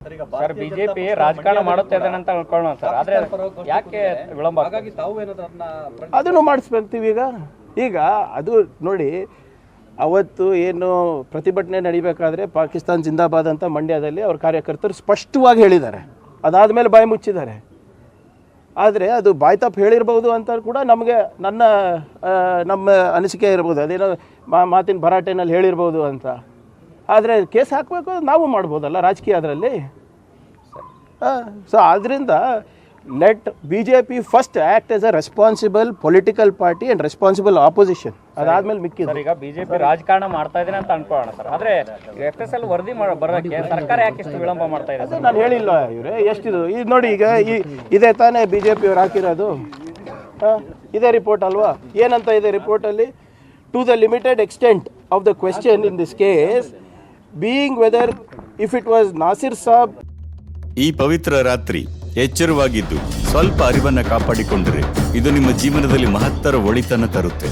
Sir BJP ರಾಜಕಾರಣ ಮಾಡುತ್ತೆ ಅಂತ ಅನ್ಕೊಳ್ಳೋಣ ಸರ್, ಆದ್ರೆ ಯಾಕೆ ವಿಳಂಬ? ಅದನ್ನು ಮಾಡಿಸ್ಬೇಕ್ತೀವಿ ಈಗ ಅದು ನೋಡಿ, ಅವತ್ತು ಏನು ಪ್ರತಿಭಟನೆ ನಡಿಬೇಕಾದ್ರೆ ಪಾಕಿಸ್ತಾನ್ ಜಿಂದಾಬಾದ್ ಅಂತ ಮಂಡ್ಯದಲ್ಲಿ ಅವ್ರ ಕಾರ್ಯಕರ್ತರು ಸ್ಪಷ್ಟವಾಗಿ ಹೇಳಿದ್ದಾರೆ. ಅದಾದಮೇಲೆ ಬಾಯಿ ಮುಚ್ಚಿದ್ದಾರೆ. ಆದರೆ ಅದು ಬಾಯಿ ತಪ್ಪು ಹೇಳಿರ್ಬೋದು ಅಂತ ಕೂಡ ನಮ್ಮ ಅನಿಸಿಕೆ ಇರ್ಬೋದು. ಅದೇನೋ ಮಾತಿನ ಭರಾಟೆನಲ್ಲಿ ಹೇಳಿರ್ಬೋದು ಅಂತ. ಆದರೆ ಕೇಸ್ ಹಾಕಬೇಕು ನಾವು ಮಾಡ್ಬೋದಲ್ಲ ರಾಜಕೀಯ ಅದರಲ್ಲಿ. ಸೊ ಆದ್ದರಿಂದ let BJP first act as a responsible political party and responsible opposition. ಅದಾದ್ಮೇಲೆ ಮಿಕ್ಕಿದೆ. ಈಗ ಬಿಜೆಪಿ ರಾಜಕಾರಣ ಮಾಡ್ತಾ ಇದ್ದೀನಿ ಅಂತ ಅನ್ಕೊಳ್ಳೋಣ ಸರ್, ಆದರೆ FSL ವರದಿ ಬರೋಕ್ಕೆ ಸರ್ಕಾರ ಯಾಕೆ ಇಷ್ಟು ವಿಳಂಬ ಮಾಡ್ತಾ ಇದೆ? ನಾನು ಹೇಳಿಲ್ಲ ಇವರೇ ಎಷ್ಟಿದು. ಈಗ ನೋಡಿ, ಈಗ ಇದೇ ತಾನೇ BJP ಅವ್ರು ಹಾಕಿರೋದು, ಇದೇ ರಿಪೋರ್ಟ್ ಅಲ್ವಾ? ಏನಂತ ಇದೆ ರಿಪೋರ್ಟಲ್ಲಿ? To the limited extent of the question in this case being whether if it was Nasir Saab. ಈ ಪವಿತ್ರ ರಾತ್ರಿ ಎಚ್ಚರವಾಗಿದ್ದು ಸ್ವಲ್ಪ ಅರಿವನ್ನ ಕಾಪಾಡಿಕೊಂಡರೆ ಇದು ನಿಮ್ಮ ಜೀವನದಲ್ಲಿ ಮಹತ್ತರ ಒಳಿತನ್ನು ತರುತ್ತೆ.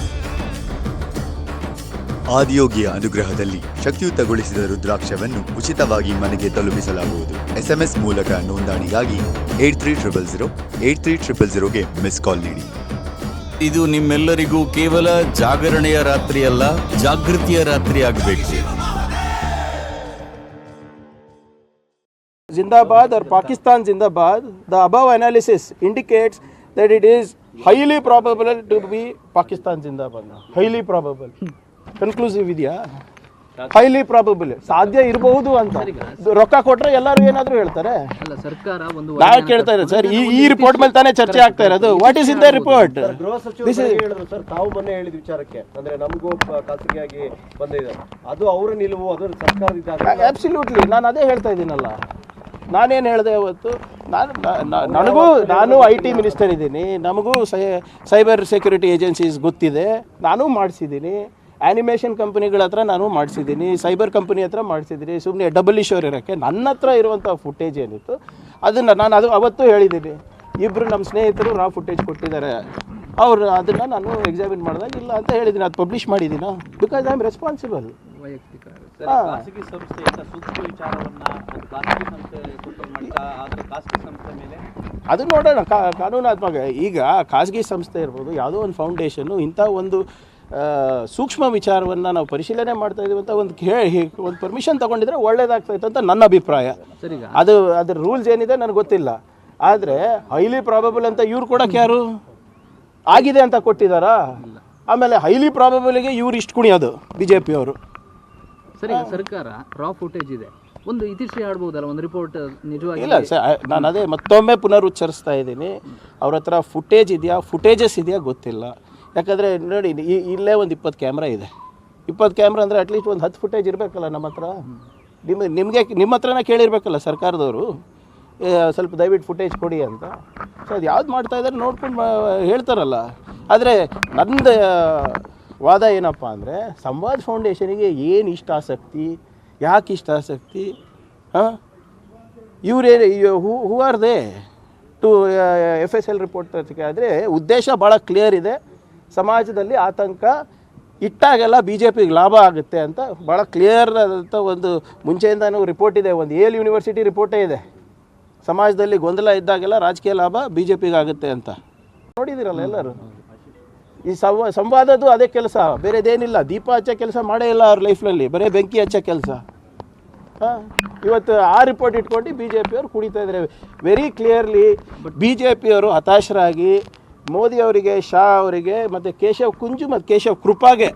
ಆದಿಯೋಗಿಯ ಅನುಗ್ರಹದಲ್ಲಿ ಶಕ್ತಿಯುತಗೊಳಿಸಿದ ರುದ್ರಾಕ್ಷವನ್ನು ಉಚಿತವಾಗಿ ಮನೆಗೆ ತಲುಪಿಸಲಾಗುವುದು. SMS ಮೂಲಕ ನೋಂದಣಿಗಾಗಿ 8300 ಮಿಸ್ ಕಾಲ್ ನೀಡಿ. ಇದು ನಿಮ್ಮೆಲ್ಲರಿಗೂ ಕೇವಲ ಜಾಗರಣೆಯ ರಾತ್ರಿಯಲ್ಲ, ಜಾಗೃತಿಯ ರಾತ್ರಿ ಆಗಬೇಕು. Zindabad or Pakistan Zindabad, the above analysis indicates that it is highly probable to be Pakistan Zindabad. Highly probable. Conclusive ಇದೆಯಾ? ಹೈಲಿ ಪ್ರಾಬಬಲ್, ಸಾಧ್ಯ ಇರಬಹುದು ಅಂತ. ರೊಕ್ಕ ಕೊಟ್ರೆ ಎಲ್ಲರೂ ಏನಾದರೂ ಹೇಳ್ತಾರೆ. ನಾವು ಕೇಳ್ತಾ ಇರೋದು ಸರ್, ಈ ರಿಪೋರ್ಟ್ ಮೇಲೆ ತಾನೇ ಚರ್ಚೆ ಆಗ್ತಾ ಇರೋದು. What is in the report? Sir ತಾವು ಮೊನ್ನೆ ಹೇಳಿದ ವಿಚಾರಕ್ಕೆ ಅಂದ್ರೆ ನಮಗೂ ಖಾಸಗಿಯಾಗಿ ಬಂದಿದೆ, ಅದು ಅವರ ನಿಲುವು, ಅದು ಸರ್ಕಾರದಿಂದ. ಅಬ್ಸಲ್ಯೂಟ್ಲಿ, ನಾನು ಅದೇ ಹೇಳ್ತಾ ಇದ್ದೀನಲ್ಲ. ನಾನೇನು ಹೇಳಿದೆ ಅವತ್ತು? ನಾನು IT ಮಿನಿಸ್ಟರ್ ಇದ್ದೀನಿ, ನಮಗೂ ಸೈಬರ್ ಸೆಕ್ಯೂರಿಟಿ ಏಜೆನ್ಸೀಸ್ ಗೊತ್ತಿದೆ, ನಾನು ಮಾಡಿಸಿದ್ದೀನಿ. ಆ್ಯನಿಮೇಷನ್ ಕಂಪನಿಗಳ ಹತ್ರ ನಾನು ಮಾಡಿಸಿದ್ದೀನಿ, ಸೈಬರ್ ಕಂಪನಿ ಹತ್ರ ಮಾಡಿಸಿದ್ದೀನಿ. ಸುಮ್ಮನೆ ಡಬಲ್ ಇಶ್ಯೂರ್ ಇರೋಕ್ಕೆ ನನ್ನ ಹತ್ರ ಇರುವಂಥ ಫುಟೇಜ್ ಏನಿತ್ತು ಅದನ್ನು ನಾನು ಅವತ್ತು ಹೇಳಿದ್ದೀನಿ. ಇಬ್ಬರು ನಮ್ಮ ಸ್ನೇಹಿತರು ಫುಟೇಜ್ ಕೊಟ್ಟಿದ್ದಾರೆ, ಅದನ್ನು ನಾನು ಎಕ್ಸಾಮಿನ್ ಮಾಡಿದಾಗ ಇಲ್ಲ ಅಂತ ಹೇಳಿದ್ದೀನಿ. ಅದು ಪಬ್ಲಿಷ್ ಮಾಡಿದ್ದೀನಾ? Because I am responsible. ಖಾಸಗಿ ಸಂಸ್ಥೆಯಿಂದ ಸೂಕ್ಷ್ಮ ವಿಚಾರವನ್ನು ಖಾಸಗಿ ಸಂಸ್ಥೆ ಮೇಲೆ ಅದು ನೋಡೋಣ ಕಾನೂನಾತ್ಮಕ. ಈಗ ಖಾಸಗಿ ಸಂಸ್ಥೆ ಇರ್ಬೋದು, ಯಾವುದೋ ಒಂದು ಫೌಂಡೇಶನ್ನು ಇಂಥ ಒಂದು ಸೂಕ್ಷ್ಮ ವಿಚಾರವನ್ನು ನಾವು ಪರಿಶೀಲನೆ ಮಾಡ್ತಾ ಇದ್ದೀವಿ ಅಂತ ಒಂದು ಪರ್ಮಿಷನ್ ತೊಗೊಂಡಿದ್ರೆ ಒಳ್ಳೇದಾಗ್ತಾಯಿತ್ತು ಅಂತ ನನ್ನ ಅಭಿಪ್ರಾಯ. ಅದ್ರ ರೂಲ್ಸ್ ಏನಿದೆ ನನಗೆ ಗೊತ್ತಿಲ್ಲ. ಆದರೆ ಹೈಲಿ ಪ್ರಾಬಬಲ್ ಅಂತ ಇವ್ರು ಕೊಡೋಕೆ ಯಾರು? ಆಗಿದೆ ಅಂತ ಕೊಟ್ಟಿದ್ದಾರಾ? ಆಮೇಲೆ ಹೈಲಿ ಪ್ರಾಬಬಲ್ಗೆ ಇವ್ರು ಇಷ್ಟು ಕುಣಿಯೋದು BJP ಅವರು. ಸರಿ, ಸರ್ಕಾರ ಫುಟೇಜ್ ಇದೆ, ಒಂದು ಇತಿಶ್ರೀ ಆಡ್ಬೋದಲ್ಲ, ಒಂದು ರಿಪೋರ್ಟ್ ನಿಜವಾಗಿ ಇಲ್ಲ ಸರ್. ನಾನು ಅದೇ ಮತ್ತೊಮ್ಮೆ ಪುನರುಚ್ಚರಿಸ್ತಾ ಇದ್ದೀನಿ, ಅವ್ರ ಹತ್ರ ಫುಟೇಜಸ್ ಇದೆಯಾ ಗೊತ್ತಿಲ್ಲ. ಯಾಕಂದರೆ ನೋಡಿ, ಇಲ್ಲೇ ಒಂದು 20 ಕ್ಯಾಮ್ರಾ ಇದೆ. 20 ಕ್ಯಾಮ್ರಾ ಅಂದರೆ ಅಟ್ಲೀಸ್ಟ್ ಒಂದು 10 ಫುಟೇಜ್ ಇರಬೇಕಲ್ಲ ನಮ್ಮ ಹತ್ರ. ನಿಮ್ಮ ಹತ್ರನೇ ಕೇಳಿರ್ಬೇಕಲ್ಲ ಸರ್ಕಾರದವರು, ಸ್ವಲ್ಪ ದಯವಿಟ್ಟು ಫುಟೇಜ್ ಕೊಡಿ ಅಂತ. ಸೊ ಅದು ಯಾವ್ದು ಮಾಡ್ತಾ ಇದ್ದಾರೆ ನೋಡ್ಕೊಂಡು ಹೇಳ್ತಾರಲ್ಲ. ಆದರೆ ನಂದು ವಾದ ಏನಪ್ಪ ಅಂದರೆ, ಸಂವಾದ್ ಫೌಂಡೇಶನಿಗೆ ಏನು ಇಷ್ಟ ಆಸಕ್ತಿ, ಯಾಕೆ ಇಷ್ಟ ಆಸಕ್ತಿ? Who are they to FSL report ತರ್ತಿಕೆ? ಆದರೆ ಉದ್ದೇಶ ಭಾಳ ಕ್ಲಿಯರ್ ಇದೆ. ಸಮಾಜದಲ್ಲಿ ಆತಂಕ ಇಟ್ಟಾಗೆಲ್ಲ BJPಗೆ ಲಾಭ ಆಗುತ್ತೆ ಅಂತ ಭಾಳ ಕ್ಲಿಯರ್ ಆದಂಥ ಒಂದು ಮುಂಚೆಯಿಂದನೂ ರಿಪೋರ್ಟ್ ಇದೆ. ಒಂದು ಯೇಲ್ ಯೂನಿವರ್ಸಿಟಿ ರಿಪೋರ್ಟೇ ಇದೆ. ಸಮಾಜದಲ್ಲಿ ಗೊಂದಲ ಇದ್ದಾಗೆಲ್ಲ ರಾಜಕೀಯ ಲಾಭ BJPಗೆ ಆಗುತ್ತೆ ಅಂತ. ನೋಡಿದಿರಲ್ಲ ಎಲ್ಲರೂ. ಈ ಸಂವಾದದ್ದು ಅದೇ ಕೆಲಸ, ಬೇರೆದೇನಿಲ್ಲ. ದೀಪ ಹಚ್ಚೋ ಕೆಲಸ ಮಾಡೇ ಇಲ್ಲ ಅವ್ರ ಲೈಫ್ನಲ್ಲಿ, ಬರೀ ಬೆಂಕಿ ಹಚ್ಚೋ ಕೆಲಸ. ಇವತ್ತು ಆ ರಿಪೋರ್ಟ್ ಇಟ್ಕೊಂಡು BJP ಅವರು ಕುಣಿತಾ ಇದ್ದಾರೆ. ವೆರಿ ಕ್ಲಿಯರ್ಲಿ BJP ಅವರು ಹತಾಶರಾಗಿ ಮೋದಿ ಅವರಿಗೆ, ಶಾ ಅವರಿಗೆ ಮತ್ತು ಕೇಶವ್ ಕುಂಜು ಮತ್ತು ಕೇಶವ್ ಕೃಪಾಗೆ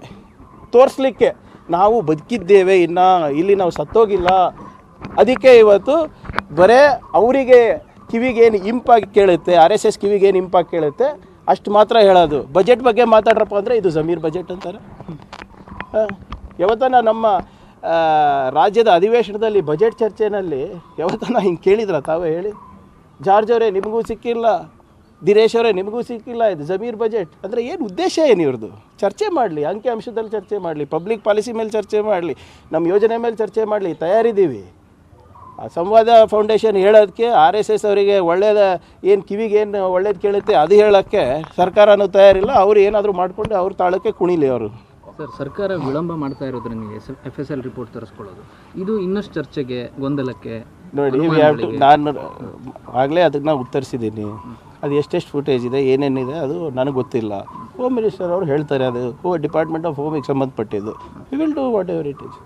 ತೋರಿಸ್ಲಿಕ್ಕೆ ನಾವು ಬದುಕಿದ್ದೇವೆ, ಇನ್ನು ಇಲ್ಲಿ ನಾವು ಸತ್ತೋಗಿಲ್ಲ. ಅದಕ್ಕೆ ಇವತ್ತು ಬರೇ ಅವರಿಗೆ ಕಿವಿಗೇನು ಇಂಪಾಗಿ ಕೇಳುತ್ತೆ, RSS ಕಿವಿಗೇನು ಇಂಪಾಗಿ ಕೇಳುತ್ತೆ ಅಷ್ಟು ಮಾತ್ರ ಹೇಳೋದು. ಬಜೆಟ್ ಬಗ್ಗೆ ಮಾತಾಡ್ರಪ್ಪ ಅಂದರೆ ಇದು ಜಮೀರ್ ಬಜೆಟ್ ಅಂತಾರೆ. ಯಾವತ್ತನ ನಮ್ಮ ರಾಜ್ಯದ ಅಧಿವೇಶನದಲ್ಲಿ ಬಜೆಟ್ ಚರ್ಚೆನಲ್ಲಿ ಯಾವತ್ತನ ಹಿಂಗೆ ಕೇಳಿದ್ರ ತಾವೇ ಹೇಳಿ? ಜಾರ್ಜ್ ಅವರೇ ನಿಮಗೂ ಸಿಕ್ಕಿಲ್ಲ, ದಿನೇಶ್ ಅವರೇ ನಿಮಗೂ ಸಿಕ್ಕಿಲ್ಲ, ಇದು ಜಮೀರ್ ಬಜೆಟ್ ಅಂದರೆ ಏನು ಉದ್ದೇಶ ಏನು ಇವ್ರದ್ದು? ಚರ್ಚೆ ಮಾಡಲಿ, ಅಂಕಿಅಂಶದಲ್ಲಿ ಚರ್ಚೆ ಮಾಡಲಿ, ಪಬ್ಲಿಕ್ ಪಾಲಿಸಿ ಮೇಲೆ ಚರ್ಚೆ ಮಾಡಲಿ, ನಮ್ಮ ಯೋಜನೆ ಮೇಲೆ ಚರ್ಚೆ ಮಾಡಲಿ, ತಯಾರಿದ್ದೀವಿ. ಆ ಸಂವಾದ ಫೌಂಡೇಶನ್ ಹೇಳೋದಕ್ಕೆ RSS ಅವರಿಗೆ ಒಳ್ಳೇದ ಏನು ಕಿವಿಗೇನು ಒಳ್ಳೇದು ಕೇಳುತ್ತೆ ಅದು ಹೇಳೋಕ್ಕೆ ಸರ್ಕಾರನೂ ತಯಾರಿಲ್ಲ. ಅವರು ಏನಾದರೂ ಮಾಡಿಕೊಂಡು ಅವ್ರ ತಾಳಕ್ಕೆ ಕುಣಿಲಿ ಅವರು. ಸರ್, ಸರ್ಕಾರ ವಿಳಂಬ ಮಾಡ್ತಾ ಇರೋದ್ರಿಂದ FSL ರಿಪೋರ್ಟ್ ತರಿಸ್ಕೊಳ್ಳೋದು ಇದು ಇನ್ನಷ್ಟು ಚರ್ಚೆಗೆ, ಗೊಂದಲಕ್ಕೆ ನೋಡಿ ನಾನು ಆಗಲೇ ಅದಕ್ಕೆ ಉತ್ತರಿಸಿದ್ದೀನಿ. ಅದು ಎಷ್ಟೆಷ್ಟು ಫುಟೇಜ್ ಇದೆ ಏನೇನಿದೆ ಅದು ನನಗೆ ಗೊತ್ತಿಲ್ಲ. ಹೋಮ್ ಮಿನಿಸ್ಟರ್ ಅವರು ಹೇಳ್ತಾರೆ, ಅದು ಡಿಪಾರ್ಟ್ಮೆಂಟ್ ಆಫ್ ಹೋಮಿಗೆ ಸಂಬಂಧಪಟ್ಟಿದ್ದು. We will do what ever it is.